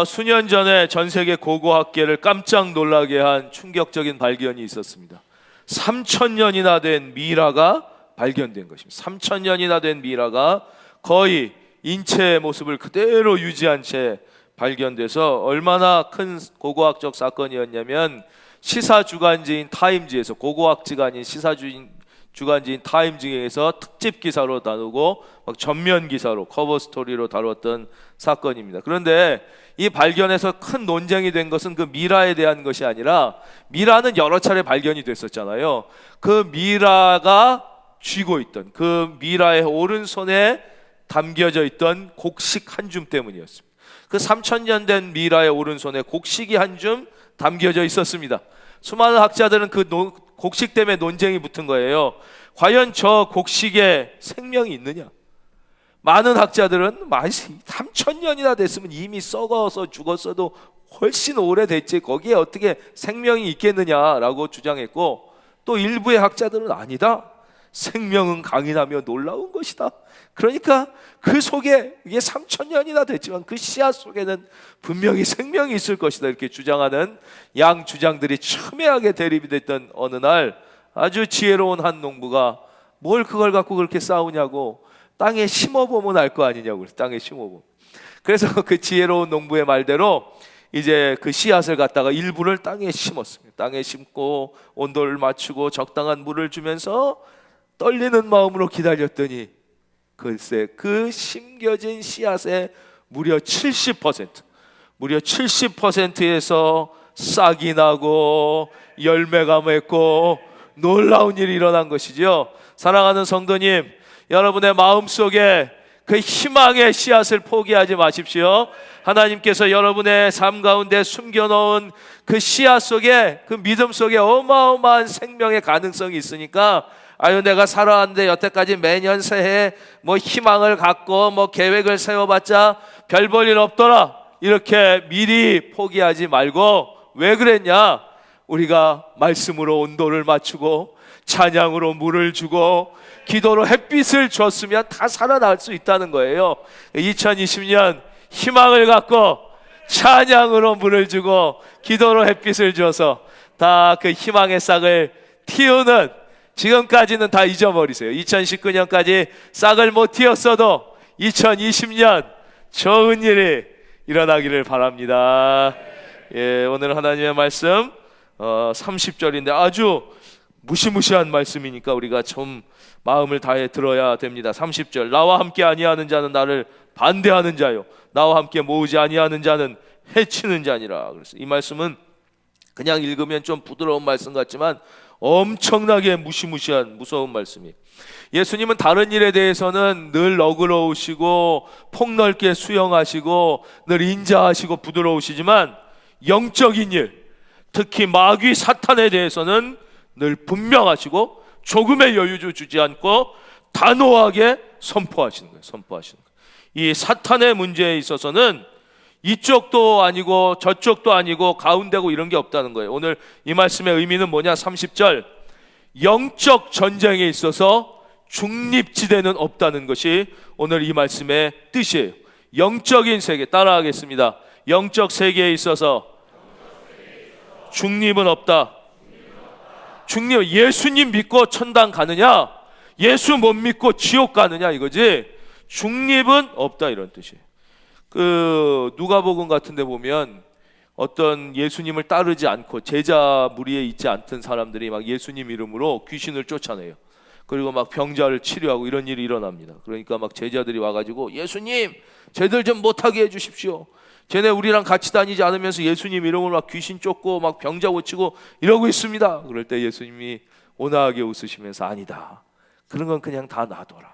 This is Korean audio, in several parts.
수년 전에 전 세계 고고학계를 깜짝 놀라게 한 충격적인 발견이 있었습니다. 3,000년이나 된 미라가 발견된 것입니다. 3,000년이나 된 미라가 거의 인체의 모습을 그대로 유지한 채 발견돼서 얼마나 큰 고고학적 사건이었냐면 시사주간지인 타임지에서, 고고학지가 아닌 시사주간지인 타임지에서 특집 기사로 다루고 막 전면 기사로 커버 스토리로 다뤘던 사건입니다. 그런데 이 발견에서 큰 논쟁이 된 것은 그 미라에 대한 것이 아니라, 미라는 여러 차례 발견이 됐었잖아요. 그 미라가 쥐고 있던, 그 미라의 오른손에 담겨져 있던 곡식 한 줌 때문이었습니다. 그 3,000년 된 미라의 오른손에 곡식이 한 줌 담겨져 있었습니다. 수많은 학자들은 그 곡식 때문에 논쟁이 붙은 거예요. 과연 저 곡식에 생명이 있느냐? 많은 학자들은 3,000년이나 됐으면 이미 썩어서 죽었어도 훨씬 오래됐지 거기에 어떻게 생명이 있겠느냐라고 주장했고, 또 일부의 학자들은 아니다, 생명은 강인하며 놀라운 것이다. 그러니까 그 속에, 이게 3,000년이나 됐지만 그 씨앗 속에는 분명히 생명이 있을 것이다, 이렇게 주장하는 양 주장들이 첨예하게 대립이 됐던 어느 날, 아주 지혜로운 한 농부가 뭘 그걸 갖고 그렇게 싸우냐고, 땅에 심어보면 알 거 아니냐고, 땅에 심어보면. 그래서 그 지혜로운 농부의 말대로 이제 그 씨앗을 갖다가 일부를 땅에 심었습니다. 땅에 심고 온도를 맞추고 적당한 물을 주면서 떨리는 마음으로 기다렸더니 글쎄 그 심겨진 씨앗의 무려 70%에서 싹이 나고 열매가 맺고 놀라운 일이 일어난 것이죠. 사랑하는 성도님, 여러분의 마음속에 그 희망의 씨앗을 포기하지 마십시오. 하나님께서 여러분의 삶 가운데 숨겨놓은 그 씨앗 속에, 그 믿음 속에 어마어마한 생명의 가능성이 있으니까, 아유 내가 살아왔는데 여태까지 매년 새해 뭐 희망을 갖고 뭐 계획을 세워봤자 별 볼 일 없더라, 이렇게 미리 포기하지 말고, 왜 그랬냐? 우리가 말씀으로 온도를 맞추고 찬양으로 물을 주고 기도로 햇빛을 줬으면 다 살아날 수 있다는 거예요. 2020년 희망을 갖고 찬양으로 물을 주고 기도로 햇빛을 줘서 다 그 희망의 싹을 틔우는, 지금까지는 다 잊어버리세요. 2019년까지 싹을 못 틔웠어도 2020년 좋은 일이 일어나기를 바랍니다. 예, 오늘 하나님의 말씀 30절인데 아주 무시무시한 말씀이니까 우리가 좀 마음을 다해 들어야 됩니다. 30절, 나와 함께 아니하는 자는 나를 반대하는 자요, 나와 함께 모으지 아니하는 자는 해치는 자니라. 그래서 이 말씀은 그냥 읽으면 좀 부드러운 말씀 같지만 엄청나게 무시무시한 무서운 말씀이에요. 예수님은 다른 일에 대해서는 늘 너그러우시고 폭넓게 수용하시고 늘 인자하시고 부드러우시지만, 영적인 일, 특히 마귀 사탄에 대해서는 늘 분명하시고 조금의 여유도 주지 않고 단호하게 선포하시는 거예요. 이 사탄의 문제에 있어서는 이쪽도 아니고 저쪽도 아니고 가운데고 이런 게 없다는 거예요. 오늘 이 말씀의 의미는 뭐냐? 30절, 영적 전쟁에 있어서 중립지대는 없다는 것이 오늘 이 말씀의 뜻이에요. 영적인 세계, 따라하겠습니다. 영적 세계에 있어서 중립은 없다. 중립, 예수님 믿고 천당 가느냐, 예수 못 믿고 지옥 가느냐 이거지, 중립은 없다, 이런 뜻이에요. 그 누가복음 같은 데 보면 어떤 예수님을 따르지 않고 제자 무리에 있지 않던 사람들이 막 예수님 이름으로 귀신을 쫓아내요. 그리고 막 병자를 치료하고 이런 일이 일어납니다. 그러니까 막 제자들이 와가지고, 예수님 쟤들 좀 못하게 해주십시오. 쟤네 우리랑 같이 다니지 않으면서 예수님 이름으로 막 귀신 쫓고 막 병자 고치고 이러고 있습니다. 그럴 때 예수님이 온화하게 웃으시면서, 아니다, 그런 건 그냥 다 놔둬라.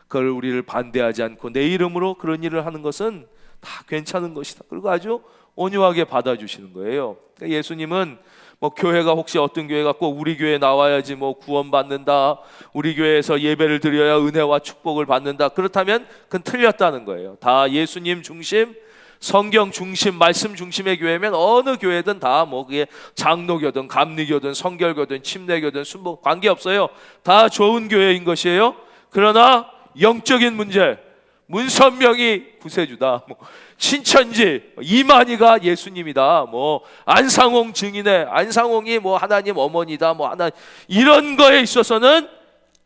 그걸 우리를 반대하지 않고 내 이름으로 그런 일을 하는 것은 다 괜찮은 것이다. 그리고 아주 온유하게 받아주시는 거예요. 그러니까 예수님은 뭐 교회가 혹시 어떤 교회가 꼭 우리 교회에 나와야지 뭐 구원받는다, 우리 교회에서 예배를 드려야 은혜와 축복을 받는다, 그렇다면 그건 틀렸다는 거예요. 다 예수님 중심, 성경 중심, 말씀 중심의 교회면 어느 교회든 다 뭐 그게 장로교든 감리교든 성결교든 침례교든 순복 관계없어요. 다 좋은 교회인 것이에요. 그러나 영적인 문제, 문선명이 구세주다, 뭐 신천지 이만희가 예수님이다, 뭐 안상홍 증인의 안상홍이 뭐 하나님 어머니다, 뭐 하나 이런 거에 있어서는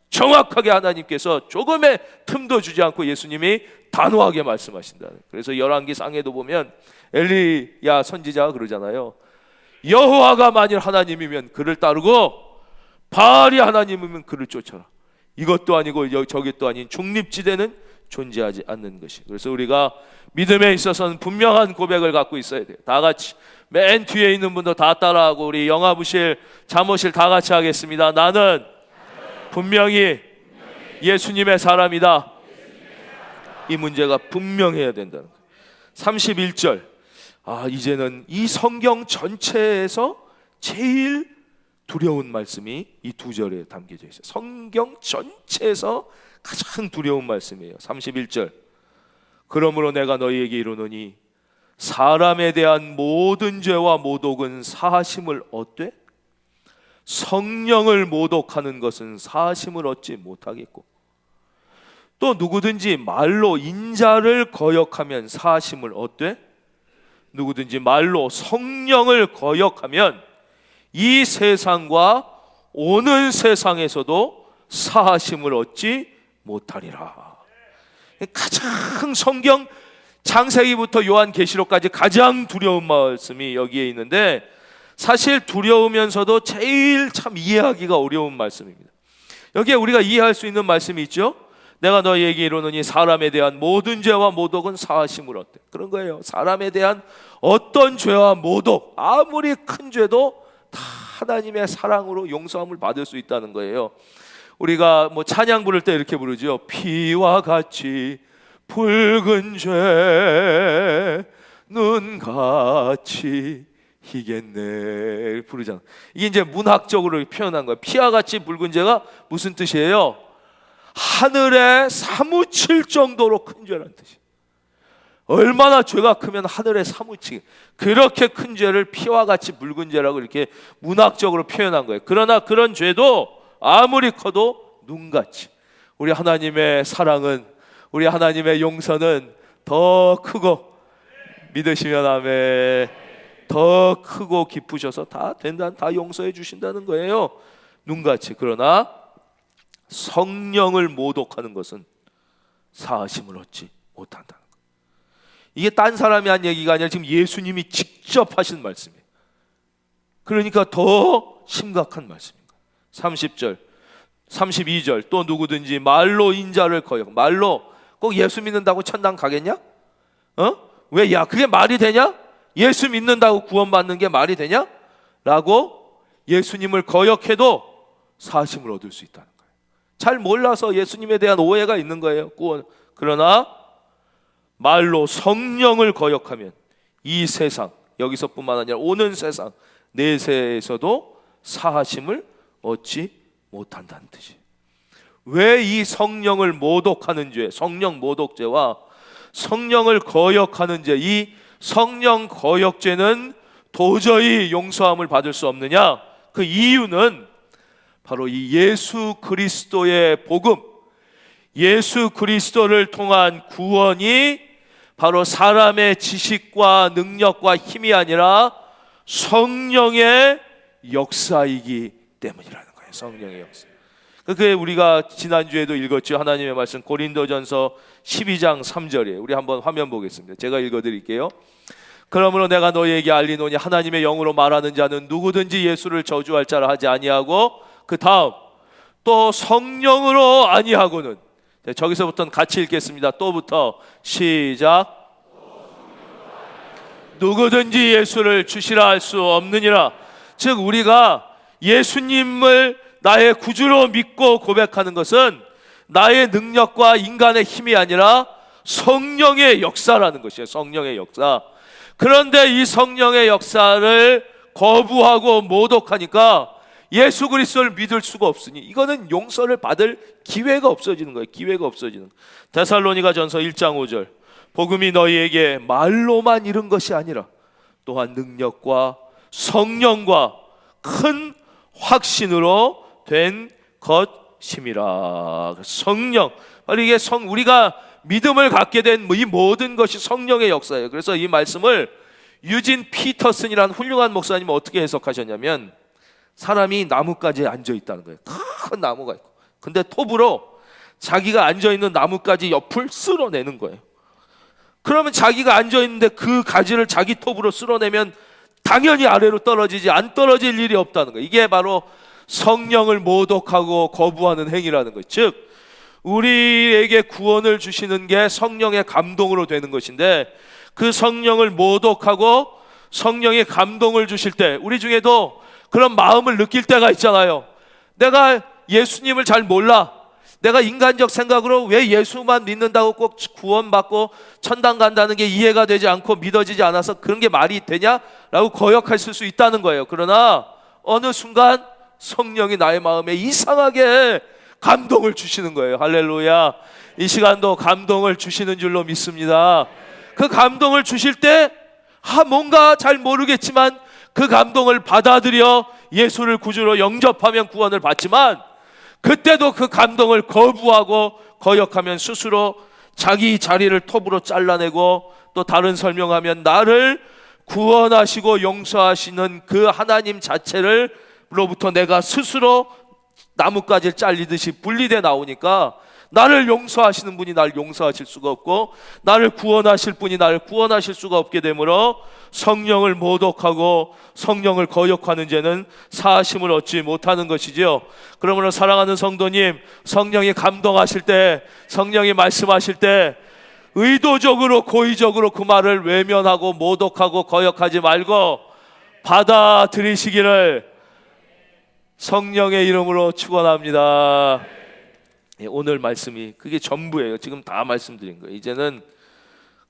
정확하게 하나님께서 조금의 틈도 주지 않고 예수님이 단호하게 말씀하신다. 그래서 열왕기상에도 보면 엘리야 선지자가 그러잖아요. 여호와가 만일 하나님이면 그를 따르고 바알이 하나님이면 그를 쫓아라. 이것도 아니고 저것도 아닌 중립지대는 존재하지 않는 것이. 그래서 우리가 믿음에 있어서는 분명한 고백을 갖고 있어야 돼요. 다 같이 맨 뒤에 있는 분도 다 따라하고 우리 영화부실 잠옷실 다 같이 하겠습니다. 나는 분명히 예수님의 사람이다. 이 문제가 분명해야 된다는 거예요. 31절. 이제는 이 성경 전체에서 제일 두려운 말씀이 이 두 절에 담겨져 있어요. 성경 전체에서 가장 두려운 말씀이에요. 31절. 그러므로 내가 너희에게 이르노니 사람에 대한 모든 죄와 모독은 사하심을 얻되 성령을 모독하는 것은 사하심을 얻지 못하겠고, 또 누구든지 말로 인자를 거역하면 사하심을 얻되 누구든지 말로 성령을 거역하면 이 세상과 오는 세상에서도 사하심을 얻지 못하리라. 가장 성경 창세기부터 요한계시록까지 가장 두려운 말씀이 여기에 있는데, 사실 두려우면서도 제일 참 이해하기가 어려운 말씀입니다. 여기에 우리가 이해할 수 있는 말씀이 있죠. 내가 너희에게 이르노니 사람에 대한 모든 죄와 모독은 사하심을 얻되. 그런 거예요. 사람에 대한 어떤 죄와 모독, 아무리 큰 죄도 다 하나님의 사랑으로 용서함을 받을 수 있다는 거예요. 우리가 뭐 찬양 부를 때 이렇게 부르죠. 피와 같이 붉은 죄 눈같이 희겠네 부르잖아. 이게 이제 문학적으로 표현한 거예요. 피와 같이 붉은 죄가 무슨 뜻이에요? 하늘에 사무칠 정도로 큰 죄라는 뜻이에요. 얼마나 죄가 크면 하늘에 사무치게, 그렇게 큰 죄를 피와 같이 붉은 죄라고 이렇게 문학적으로 표현한 거예요. 그러나 그런 죄도 아무리 커도 눈같이, 우리 하나님의 사랑은, 우리 하나님의 용서는 더 크고, 믿으시면 아멘, 더 크고 깊으셔서 다 된다, 다 용서해 주신다는 거예요. 눈같이. 그러나 성령을 모독하는 것은 사하심을 얻지 못한다는 거예요. 이게 딴 사람이 한 얘기가 아니라 지금 예수님이 직접 하신 말씀이에요. 그러니까 더 심각한 말씀입니다. 30절 32절. 또 누구든지 말로 인자를 거역. 말로 꼭 예수 믿는다고 천당 가겠냐? 왜? 야, 그게 말이 되냐? 예수 믿는다고 구원받는 게 말이 되냐? 라고 예수님을 거역해도 사하심을 얻을 수 있다는 거예요. 잘 몰라서 예수님에 대한 오해가 있는 거예요. 그러나 말로 성령을 거역하면 이 세상, 여기서뿐만 아니라 오는 세상 내세에서도 사하심을 얻지 못한다는 뜻이에요. 왜 이 성령을 모독하는 죄, 성령 모독죄와 성령을 거역하는 죄, 이 성령 거역죄는 도저히 용서함을 받을 수 없느냐? 그 이유는 바로 이 예수 그리스도의 복음, 예수 그리스도를 통한 구원이 바로 사람의 지식과 능력과 힘이 아니라 성령의 역사이기 때문이라는 거예요. 성령의 역사. 그게 우리가 지난주에도 읽었죠. 하나님의 말씀 고린도전서 12장 3절이에요. 우리 한번 화면 보겠습니다. 제가 읽어드릴게요. 그러므로 내가 너희에게 알리노니 하나님의 영으로 말하는 자는 누구든지 예수를 저주할 자라 하지 아니하고, 그 다음 또 성령으로 아니하고는, 저기서부터는 같이 읽겠습니다. 또부터 시작. 누구든지 예수를 주시라 할 수 없느니라. 즉 우리가 예수님을 나의 구주로 믿고 고백하는 것은 나의 능력과 인간의 힘이 아니라 성령의 역사라는 것이에요. 성령의 역사. 그런데 이 성령의 역사를 거부하고 모독하니까 예수 그리스도를 믿을 수가 없으니 이거는 용서를 받을 기회가 없어지는 거예요. 기회가 없어지는 거예요. 데살로니가전서 1장 5절. 복음이 너희에게 말로만 이른 것이 아니라 또한 능력과 성령과 큰 확신으로 된 것임이라. 성령, 이게 우리가 믿음을 갖게 된 이 모든 것이 성령의 역사예요. 그래서 이 말씀을 유진 피터슨이라는 훌륭한 목사님은 어떻게 해석하셨냐면, 사람이 나뭇가지에 앉아 있다는 거예요. 큰 나무가 있고, 근데 톱으로 자기가 앉아 있는 나뭇가지 옆을 쓸어내는 거예요. 그러면 자기가 앉아 있는데 그 가지를 자기 톱으로 쓸어내면 당연히 아래로 떨어지지, 안 떨어질 일이 없다는 거예요. 이게 바로 성령을 모독하고 거부하는 행위라는 거예요. 즉 우리에게 구원을 주시는 게 성령의 감동으로 되는 것인데, 그 성령을 모독하고 성령의 감동을 주실 때 우리 중에도 그런 마음을 느낄 때가 있잖아요. 내가 예수님을 잘 몰라, 내가 인간적 생각으로 왜 예수만 믿는다고 꼭 구원받고 천당 간다는 게 이해가 되지 않고 믿어지지 않아서 그런 게 말이 되냐라고 거역하실 수 있다는 거예요. 그러나 어느 순간 성령이 나의 마음에 이상하게 감동을 주시는 거예요. 할렐루야. 이 시간도 감동을 주시는 줄로 믿습니다. 그 감동을 주실 때 뭔가 잘 모르겠지만 그 감동을 받아들여 예수를 구주로 영접하면 구원을 받지만, 그때도 그 감동을 거부하고 거역하면 스스로 자기 자리를 톱으로 잘라내고, 또 다른 설명하면 나를 구원하시고 용서하시는 그 하나님 자체를 로부터 내가 스스로 나뭇가지를 잘리듯이 분리돼 나오니까, 나를 용서하시는 분이 나를 용서하실 수가 없고 나를 구원하실 분이 나를 구원하실 수가 없게 되므로 성령을 모독하고 성령을 거역하는 죄는 사하심을 얻지 못하는 것이지요. 그러므로 사랑하는 성도님, 성령이 감동하실 때, 성령이 말씀하실 때 의도적으로 고의적으로 그 말을 외면하고 모독하고 거역하지 말고 받아들이시기를 성령의 이름으로 축원합니다. 오늘 말씀이 그게 전부예요. 지금 다 말씀드린 거예요. 이제는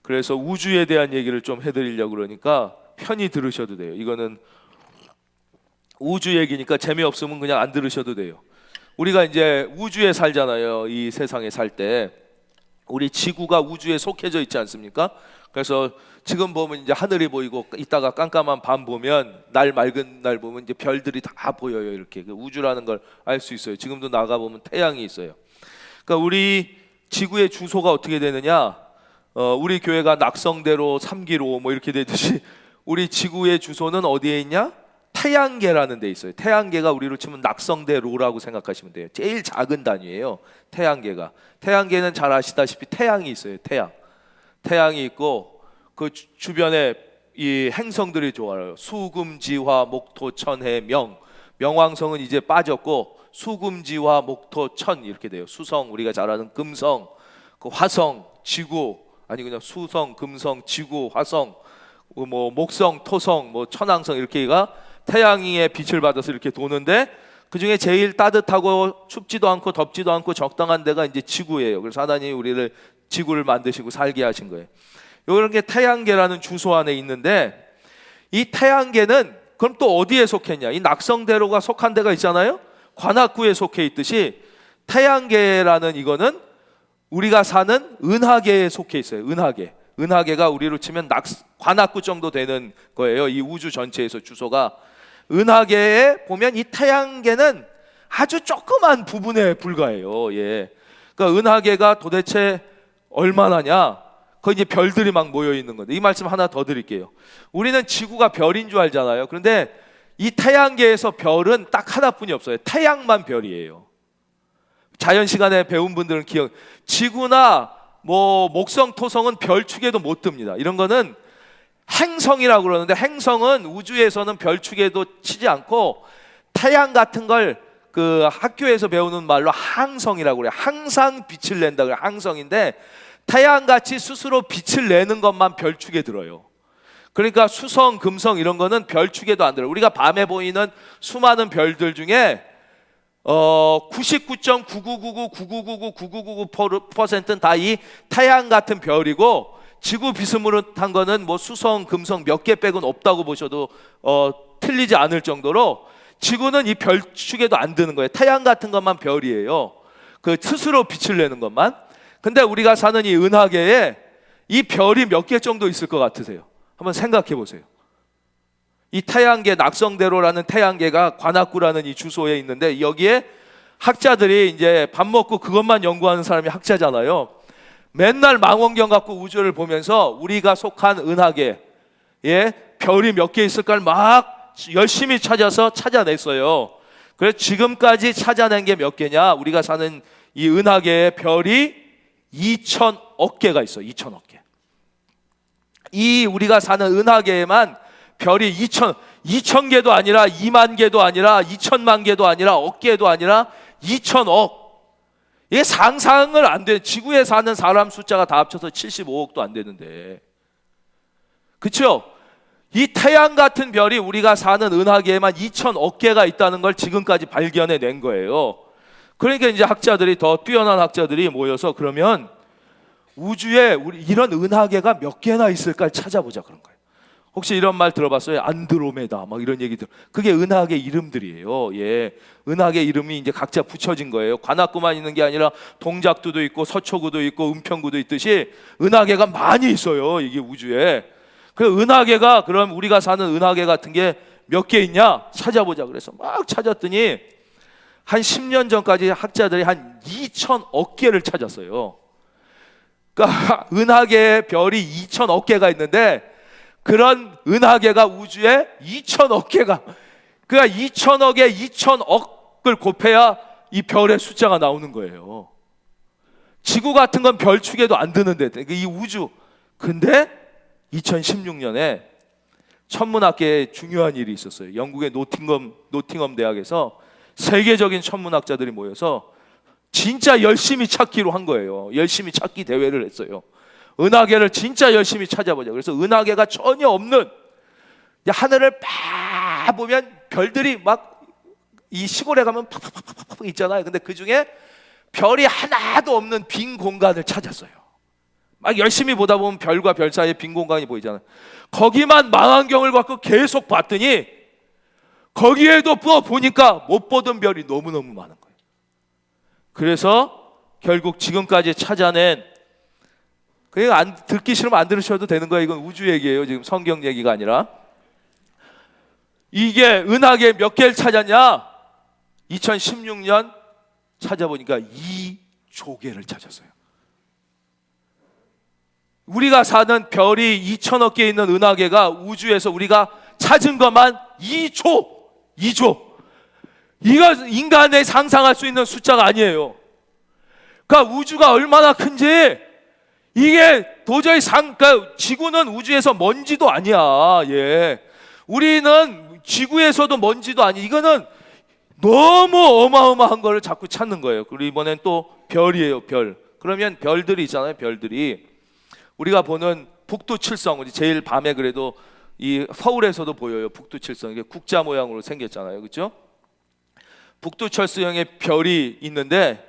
그래서 우주에 대한 얘기를 좀 해드리려고 그러니까 편히 들으셔도 돼요. 이거는 우주 얘기니까 재미없으면 그냥 안 들으셔도 돼요. 우리가 이제 우주에 살잖아요. 이 세상에 살 때 우리 지구가 우주에 속해져 있지 않습니까? 그래서 지금 보면 이제 하늘이 보이고, 이따가 깜깜한 밤 보면, 날 맑은 날 보면 이제 별들이 다 보여요. 이렇게 우주라는 걸 알 수 있어요. 지금도 나가 보면 태양이 있어요. 그러니까 우리 지구의 주소가 어떻게 되느냐? 우리 교회가 낙성대로 3기로 뭐 이렇게 되듯이 우리 지구의 주소는 어디에 있냐? 태양계라는 데 있어요. 태양계가 우리로 치면 낙성대로라고 생각하시면 돼요. 제일 작은 단위예요. 태양계가. 태양계는 잘 아시다시피 태양이 있어요. 태양이 있고 그 주변에 이 행성들이 좋아요. 수금지화, 목토, 천해, 명왕성은 이제 빠졌고 수금지화, 목토, 천 이렇게 돼요. 수성, 우리가 잘 아는 금성, 그 화성, 지구, 아니 그냥 수성, 금성, 지구, 화성, 뭐 목성, 토성, 뭐 천왕성 이렇게가 태양의 빛을 받아서 이렇게 도는데, 그 중에 제일 따뜻하고 춥지도 않고 덥지도 않고 적당한 데가 이제 지구예요. 그래서 하나님이 우리를 지구를 만드시고 살게 하신 거예요. 이런 게 태양계라는 주소 안에 있는데, 이 태양계는 그럼 또 어디에 속했냐? 이 낙성대로가 속한 데가 있잖아요. 관악구에 속해 있듯이 태양계라는 이거는 우리가 사는 은하계에 속해 있어요. 은하계가 우리로 치면 관악구 정도 되는 거예요. 이 우주 전체에서 주소가. 은하계에 보면 이 태양계는 아주 조그만 부분에 불과해요. 예. 그러니까 은하계가 도대체 얼마나냐? 거기 이제 별들이 막 모여 있는 건데, 이 말씀 하나 더 드릴게요. 우리는 지구가 별인 줄 알잖아요. 그런데 이 태양계에서 별은 딱 하나뿐이 없어요. 태양만 별이에요. 자연 시간에 배운 분들은 지구나 뭐 목성, 토성은 별 축에도 못 듭니다. 이런 거는 행성이라고 그러는데, 행성은 우주에서는 별 축에도 치지 않고 태양 같은 걸 그 학교에서 배우는 말로 항성이라고 그래요. 항상 빛을 낸다 그래요. 항성인데 태양같이 스스로 빛을 내는 것만 별축에 들어요. 그러니까 수성, 금성 이런 거는 별축에도 안 들어요. 우리가 밤에 보이는 수많은 별들 중에 99.9999999999%는 다 이 태양 같은 별이고, 지구 비스무리한 거는 뭐 수성, 금성 몇 개 빼곤 없다고 보셔도 틀리지 않을 정도로 지구는 이 별축에도 안 드는 거예요. 태양 같은 것만 별이에요. 그 스스로 빛을 내는 것만. 근데 우리가 사는 이 은하계에 이 별이 몇 개 정도 있을 것 같으세요? 한번 생각해 보세요. 이 태양계, 낙성대로라는 태양계가 관악구라는 이 주소에 있는데, 여기에 학자들이 이제 밥 먹고 그것만 연구하는 사람이 학자잖아요. 맨날 망원경 갖고 우주를 보면서 우리가 속한 은하계 별이 몇 개 있을까를 막 열심히 찾아서 찾아냈어요. 그래서 지금까지 찾아낸 게 몇 개냐? 우리가 사는 이 은하계에 별이 2천억 개가 있어요. 2천억 개. 이 우리가 사는 은하계에만 별이 2천 개도 아니라 2만 개도 아니라 2천만 개도 아니라 억 개도 아니라 2천억. 이게 상상을 안 돼. 지구에 사는 사람 숫자가 다 합쳐서 75억도 안 되는데, 그렇죠? 이 태양 같은 별이 우리가 사는 은하계에만 2천억 개가 있다는 걸 지금까지 발견해낸 거예요. 그러니까 이제 학자들이, 더 뛰어난 학자들이 모여서 그러면 우주에 우리 이런 은하계가 몇 개나 있을까 찾아보자 그런 거예요. 혹시 이런 말 들어봤어요? 안드로메다 막 이런 얘기들. 그게 은하계 이름들이에요. 은하계 이름이 이제 각자 붙여진 거예요. 관악구만 있는 게 아니라 동작구도 있고 서초구도 있고 은평구도 있듯이 은하계가 많이 있어요. 이게 우주에. 그 은하계가, 그럼 우리가 사는 은하계 같은 게 몇 개 있냐 찾아보자 그래서 막 찾았더니 한 10년 전까지 학자들이 한 2천억 개를 찾았어요. 그러니까 은하계에 별이 2천억 개가 있는데, 그런 은하계가 우주에 2천억 개가, 그러니까 2천억에 2천억을 곱해야 이 별의 숫자가 나오는 거예요. 지구 같은 건 별 축에도 안 드는데, 이 우주. 근데 2016년에 천문학계에 중요한 일이 있었어요. 영국의 노팅엄 대학에서 세계적인 천문학자들이 모여서 진짜 열심히 찾기로 한 거예요. 열심히 찾기 대회를 했어요. 은하계를 진짜 열심히 찾아보자. 그래서 은하계가 전혀 없는, 하늘을 팍 보면 별들이 막 이 시골에 가면 팍팍팍팍 있잖아요. 근데 그 중에 별이 하나도 없는 빈 공간을 찾았어요. 막 열심히 보다 보면 별과 별 사이에 빈 공간이 보이잖아요. 거기만 망원경을 갖고 계속 봤더니 거기에도 보니까 못 보던 별이 너무너무 많은 거예요. 그래서 결국 지금까지 찾아낸, 그냥 듣기 싫으면 안 들으셔도 되는 거예요. 이건 우주 얘기예요. 지금 성경 얘기가 아니라. 이게 은하계 몇 개를 찾았냐? 2016년 찾아보니까 2조 개를 찾았어요. 우리가 사는 별이 2천억 개 있는 은하계가 우주에서 우리가 찾은 것만 2조. 이거 인간의 상상할 수 있는 숫자가 아니에요. 그러니까 우주가 얼마나 큰지, 이게 도저히 그러니까 지구는 우주에서 먼지도 아니야. 우리는 지구에서도 먼지도 아니. 이거는 너무 어마어마한 거를 자꾸 찾는 거예요. 그리고 이번엔 또 별이에요. 별. 그러면 별들이 있잖아요. 별들이 우리가 보는 북두칠성, 제일 밤에 그래도 이 서울에서도 보여요. 북두칠성. 이게 국자 모양으로 생겼잖아요. 그렇죠? 북두칠성의 별이 있는데,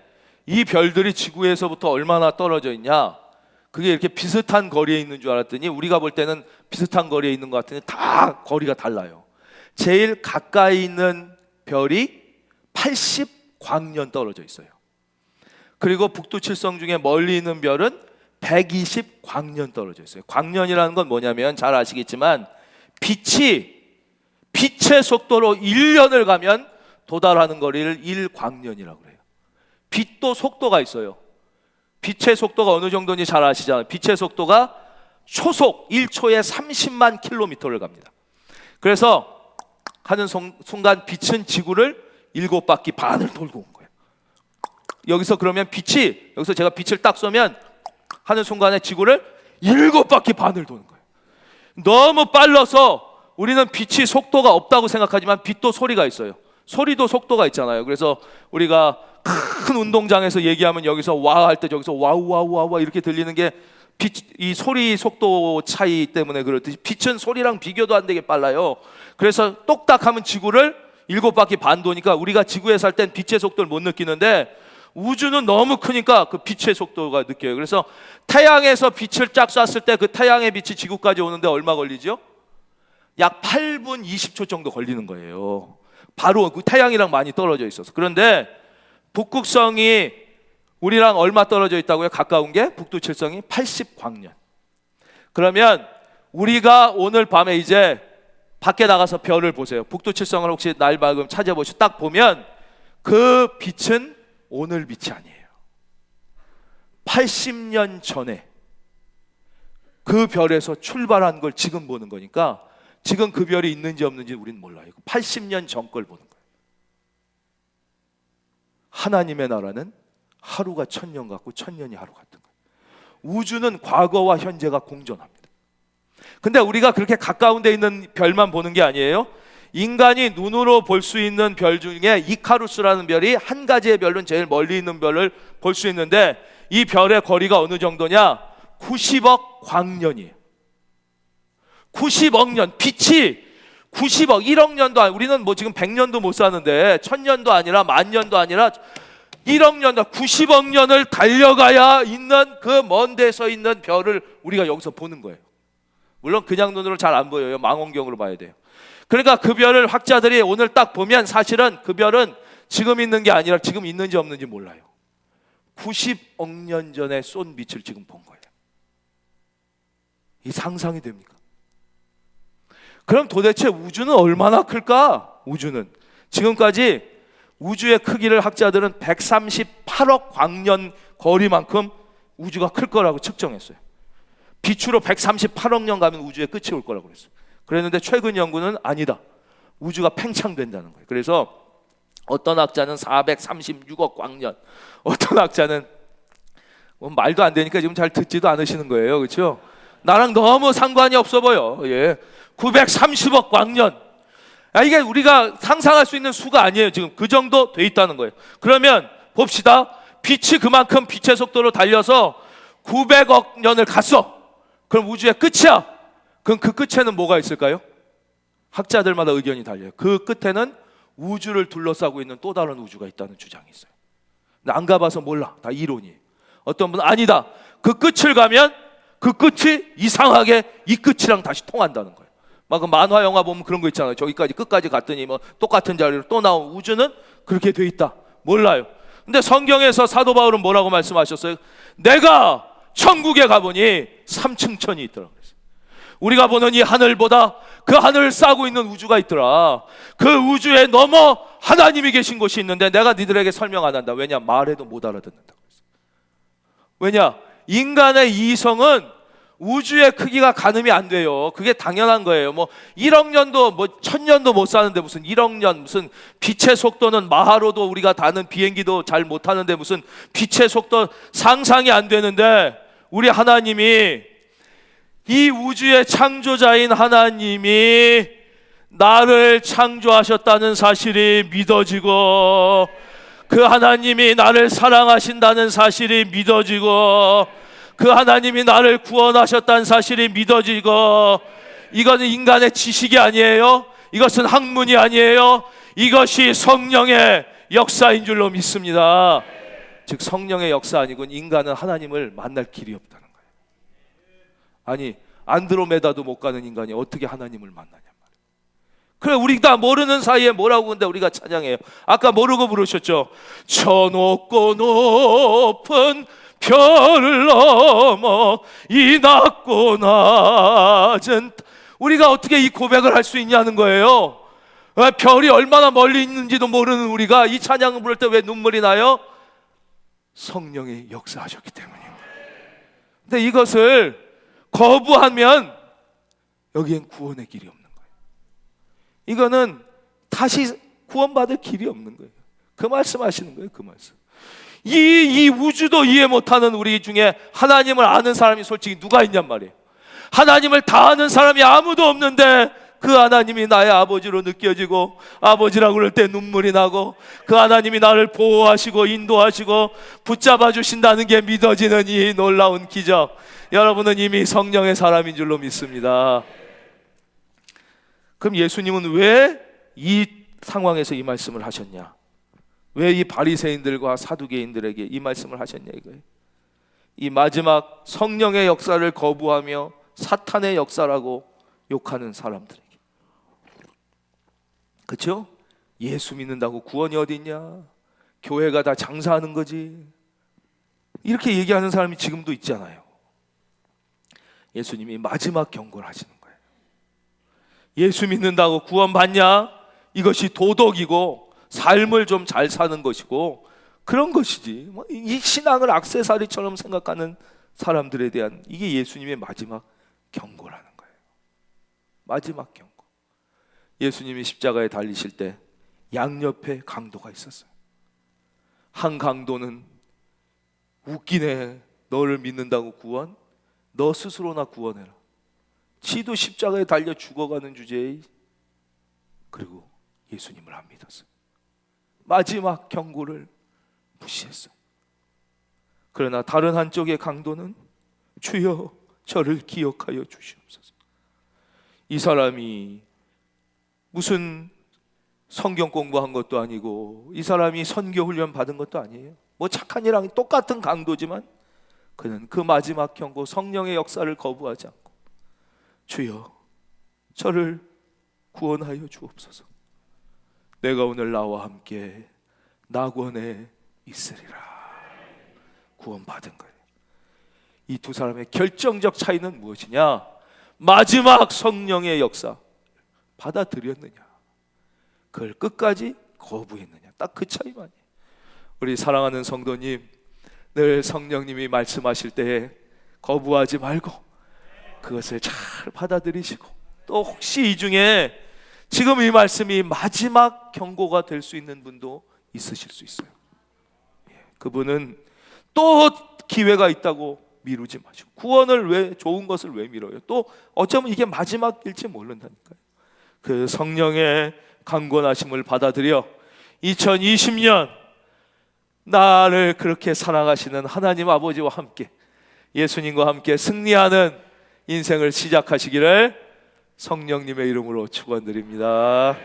이 별들이 지구에서부터 얼마나 떨어져 있냐? 그게 이렇게 비슷한 거리에 있는 줄 알았더니, 우리가 볼 때는 비슷한 거리에 있는 것 같은데 다 거리가 달라요. 제일 가까이 있는 별이 80광년 떨어져 있어요. 그리고 북두칠성 중에 멀리 있는 별은 120광년 떨어져 있어요. 광년이라는 건 뭐냐면 잘 아시겠지만 빛의 속도로 1년을 가면 도달하는 거리를 1광년이라고 그래요. 빛도 속도가 있어요. 빛의 속도가 어느 정도인지 잘 아시잖아요. 빛의 속도가 초속 1초에 30만 킬로미터를 갑니다. 그래서 하는 순간 빛은 지구를 7바퀴 반을 돌고 온 거예요. 여기서 그러면 여기서 제가 빛을 딱 쏘면 하는 순간에 지구를 7바퀴 반을 도는 거예요. 너무 빨라서 우리는 빛이 속도가 없다고 생각하지만 빛도 소리가 있어요. 소리도 속도가 있잖아요. 그래서 우리가 큰 운동장에서 얘기하면 여기서 와 할 때 저기서 와우 와우 와우 이렇게 들리는 게 이 소리 속도 차이 때문에 그렇듯이 빛은 소리랑 비교도 안 되게 빨라요. 그래서 똑딱하면 지구를 7바퀴 반 도니까 우리가 지구에 살 땐 빛의 속도를 못 느끼는데, 우주는 너무 크니까 그 빛의 속도가 느껴요. 그래서 태양에서 빛을 쫙 쐈을 때 그 태양의 빛이 지구까지 오는데 얼마 걸리죠? 약 8분 20초 정도 걸리는 거예요. 바로 그 태양이랑 많이 떨어져 있어서. 그런데 북극성이 우리랑 얼마 떨어져 있다고요? 가까운 게 북두칠성이 80광년. 그러면 우리가 오늘 밤에 이제 밖에 나가서 별을 보세요. 북두칠성을 혹시 날 밝으면 찾아보시고 딱 보면 그 빛은 오늘 빛이 아니에요. 80년 전에 그 별에서 출발한 걸 지금 보는 거니까 지금 그 별이 있는지 없는지 우리는 몰라요. 80년 전 걸 보는 거예요. 하나님의 나라는 하루가 1000년 같고 1000년이 하루 같은 거예요. 우주는 과거와 현재가 공존합니다. 근데 우리가 그렇게 가까운 데 있는 별만 보는 게 아니에요. 인간이 눈으로 볼 수 있는 별 중에 이카루스라는 별이 한 가지의 별은 제일 멀리 있는 별을 볼 수 있는데 이 별의 거리가 어느 정도냐? 90억 광년이에요. 90억 년. 빛이 90억, 1억 년도 아니고, 우리는 뭐 지금 100년도 못 사는데 1000년도 아니라 10,000년도 아니라 1억 년, 90억 년을 달려가야 있는 그 먼 데서 있는 별을 우리가 여기서 보는 거예요. 물론 그냥 눈으로 잘 안 보여요. 망원경으로 봐야 돼요. 그러니까 그 별을 학자들이 오늘 딱 보면 사실은 그 별은 지금 있는 게 아니라 지금 있는지 없는지 몰라요. 90억 년 전에 쏜 빛을 지금 본 거예요. 이 상상이 됩니까? 그럼 도대체 우주는 얼마나 클까? 우주는 지금까지 우주의 크기를 학자들은 138억 광년 거리만큼 우주가 클 거라고 측정했어요. 빛으로 138억 년 가면 우주의 끝이 올 거라고 그랬어요. 그랬는데 최근 연구는 아니다. 우주가 팽창된다는 거예요. 그래서 어떤 학자는 436억 광년, 어떤 학자는 말도 안 되니까 지금 잘 듣지도 않으시는 거예요. 그렇죠? 나랑 너무 상관이 없어 보여. 예. 930억 광년. 이게 우리가 상상할 수 있는 수가 아니에요. 지금 그 정도 돼 있다는 거예요. 그러면 봅시다. 빛이 그만큼 빛의 속도로 달려서 900억 년을 갔어. 그럼 우주의 끝이야. 그럼 그 끝에는 뭐가 있을까요? 학자들마다 의견이 달려요. 그 끝에는 우주를 둘러싸고 있는 또 다른 우주가 있다는 주장이 있어요. 근데 안 가봐서 몰라. 다 이론이에요. 어떤 분은 아니다. 그 끝을 가면 그 끝이 이상하게 이 끝이랑 다시 통한다는 거예요. 막 만화 영화 보면 그런 거 있잖아요. 저기까지 끝까지 갔더니 뭐 똑같은 자리로 또 나온 우주는 그렇게 돼 있다. 몰라요. 근데 성경에서 사도 바울은 뭐라고 말씀하셨어요? 내가 천국에 가보니 3층 천이 있더라. 우리가 보는 이 하늘보다 그 하늘을 싸고 있는 우주가 있더라. 그 우주에 넘어 하나님이 계신 곳이 있는데 내가 니들에게 설명 안 한다. 왜냐? 말해도 못 알아듣는다. 왜냐? 인간의 이성은 우주의 크기가 가늠이 안 돼요. 그게 당연한 거예요. 뭐 1억 년도 뭐 1000년도 못 사는데 무슨 1억 년, 무슨 빛의 속도는 마하로도 우리가 타는 비행기도 잘 못 타는데 무슨 빛의 속도 상상이 안 되는데 우리 하나님이, 이 우주의 창조자인 하나님이 나를 창조하셨다는 사실이 믿어지고, 그 하나님이 나를 사랑하신다는 사실이 믿어지고, 그 하나님이 나를 구원하셨다는 사실이 믿어지고, 이것은 인간의 지식이 아니에요. 이것은 학문이 아니에요. 이것이 성령의 역사인 줄로 믿습니다. 즉 성령의 역사 아니군 인간은 하나님을 만날 길이 없다는 거예요. 아니 안드로메다도 못 가는 인간이 어떻게 하나님을 만나냐 말이에요. 그래 우리가 모르는 사이에 뭐라고 근데 우리가 찬양해요. 아까 모르고 부르셨죠. 저 높고 높은 별을 넘어 이 낮고 낮은, 우리가 어떻게 이 고백을 할 수 있냐는 거예요. 별이 얼마나 멀리 있는지도 모르는 우리가 이 찬양을 부를 때 왜 눈물이 나요? 성령이 역사하셨기 때문입니다. 근데 이것을 거부하면 여기엔 구원의 길이 없는 거예요. 이거는 다시 구원받을 길이 없는 거예요. 그 말씀하시는 거예요. 그 말씀. 이 우주도 이해 못하는 우리 중에 하나님을 아는 사람이 솔직히 누가 있냔 말이에요. 하나님을 다 아는 사람이 아무도 없는데 그 하나님이 나의 아버지로 느껴지고, 아버지라고 그럴 때 눈물이 나고, 그 하나님이 나를 보호하시고 인도하시고 붙잡아 주신다는 게 믿어지는 이 놀라운 기적. 여러분은 이미 성령의 사람인 줄로 믿습니다. 그럼 예수님은 왜 이 상황에서 이 말씀을 하셨냐? 왜 이 바리새인들과 사두개인들에게 이 말씀을 하셨냐 이거예요. 이 마지막 성령의 역사를 거부하며 사탄의 역사라고 욕하는 사람들에게, 그렇죠? 예수 믿는다고 구원이 어디 있냐? 교회가 다 장사하는 거지. 이렇게 얘기하는 사람이 지금도 있잖아요. 예수님이 마지막 경고를 하시는 거예요. 예수 믿는다고 구원 받냐? 이것이 도덕이고 삶을 좀 잘 사는 것이고 그런 것이지. 이 신앙을 액세서리처럼 생각하는 사람들에 대한 이게 예수님의 마지막 경고라는 거예요. 마지막 경고. 예수님이 십자가에 달리실 때 양옆에 강도가 있었어요. 한 강도는 웃기네, 너를 믿는다고 구원? 너 스스로나 구원해라. 지도 십자가에 달려 죽어가는 주제에, 그리고 예수님을 안 믿었어요. 마지막 경고를 무시했어요. 그러나 다른 한쪽의 강도는 주여 저를 기억하여 주시옵소서. 이 사람이 무슨 성경 공부한 것도 아니고 이 사람이 선교 훈련 받은 것도 아니에요. 뭐 착한 이랑 똑같은 강도지만 그는 그 마지막 경고, 성령의 역사를 거부하지 않고 주여 저를 구원하여 주옵소서. 내가 오늘 나와 함께 낙원에 있으리라. 구원받은 거예요. 이 두 사람의 결정적 차이는 무엇이냐? 마지막 성령의 역사 받아들였느냐, 그걸 끝까지 거부했느냐, 딱 그 차이만이에요. 우리 사랑하는 성도님, 늘 성령님이 말씀하실 때에 거부하지 말고 그것을 잘 받아들이시고, 또 혹시 이 중에 지금 이 말씀이 마지막 경고가 될 수 있는 분도 있으실 수 있어요. 그분은 또 기회가 있다고 미루지 마시고, 구원을 왜, 좋은 것을 왜 미뤄요? 또 어쩌면 이게 마지막일지 모른다니까요. 그 성령의 강권하심을 받아들여 2020년 나를 그렇게 사랑하시는 하나님 아버지와 함께, 예수님과 함께 승리하는 인생을 시작하시기를 성령님의 이름으로 축원드립니다.